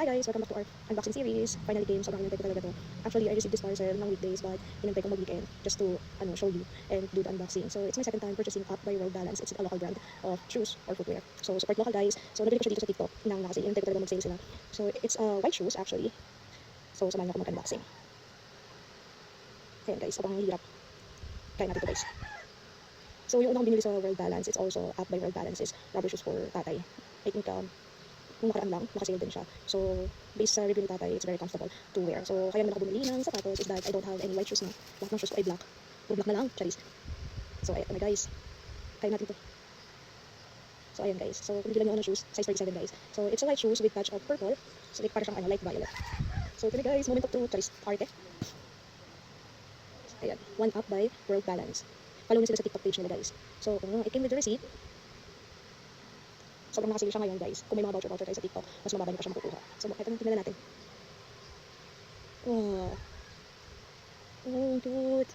Hi guys! Welcome back to our unboxing series. Finally came, sobrang inantay ko talaga to. Actually, I received this parcel ng weekdays but inantay ko mag-weekend just to show you and do the unboxing. So it's my second time purchasing Up by World Balance. It's a local brand of shoes or footwear. So support local guys. So nabili ko siya dito sa TikTok. Inang na kasi inantay ko talaga mag-sale sila. So it's white shoes actually. So samahan niyo ako mag-unboxing. Ayan guys, sobrang hirap. Try natin to guys. So yung unang binili sa World Balance, it's also Up by World Balance is rubber shoes for tatay. I think nung nakaraan lang, nakasale din siya. So, based sa review ni tatay, it's very comfortable to wear. So, kaya naman ako bumili ng sapatos is that I don't have any white shoes na. Lahat ng shoes ko ay black. Puro black na lang, charis. So, ayan guys. Kaya natin to. So, ayan guys. So, kung bilang nyo ng shoes, size 37 guys. So, it's a white shoes with touch of purple. So, like, para siyang light violet. So, ito guys, moment of truth, charis, arte. Ayan, One Up by World Balance. Follow nyo sila sa TikTok page nila guys. So, kung it came with the receipt, sobrang nakasili siya ngayon guys. Kung may mga voucher tayo sa TikTok, mas mababa niyo pa siya makukuha. So, ito na, tingnan natin. Wow. Oh, cute.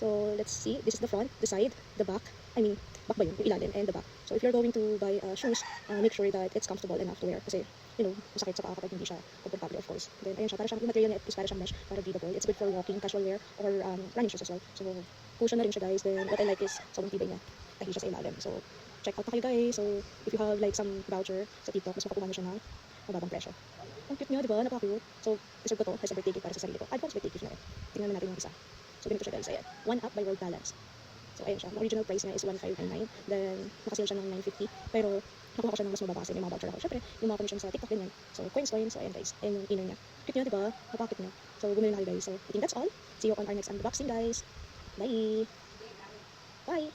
So, let's see. This is the front, the side, the back. I mean, back ba yun? Yung ilalim and the back. So, if you're going to buy shoes, make sure that it's comfortable enough to wear. Kasi, you know, masakit sa paa kapag hindi siya komportable, of course. Then, ayun siya. Para siyang, yung material niya is para siyang mesh, para breathable. It's good for walking, casual wear, or running shoes as well. So, cushion na rin siya guys. Then, what I like is, sobrang tibay niya. Tahi siya sa ilalim. So, check out na kayo guys. So, if you have like some voucher sa TikTok, mas makakuha nyo siya ng mababang presyo. Ang cute niya, di ba? Napaka-cute. So, deserve ko to as a birthday gift para sa sarili ko. Advance birthday gift na rin. Tingnan na natin yung isa. So, ganito siya guys. Ayan. One Up by World Balance. So, ayan siya. Ang original price niya is 1,599. Then, nakasale siya ng 950. Pero, nakuha ko siya ng mas mababa kasi may mga voucher ako. Siyempre, yung mga commission sa TikTok din yan. So, coins. So, ayan guys. Ayan yung inner niya. Cute niya, di ba? Napaka-cute niya. So, bumili na kayo guys. So, I think that's all. See you on our next unboxing guys. Bye! Bye!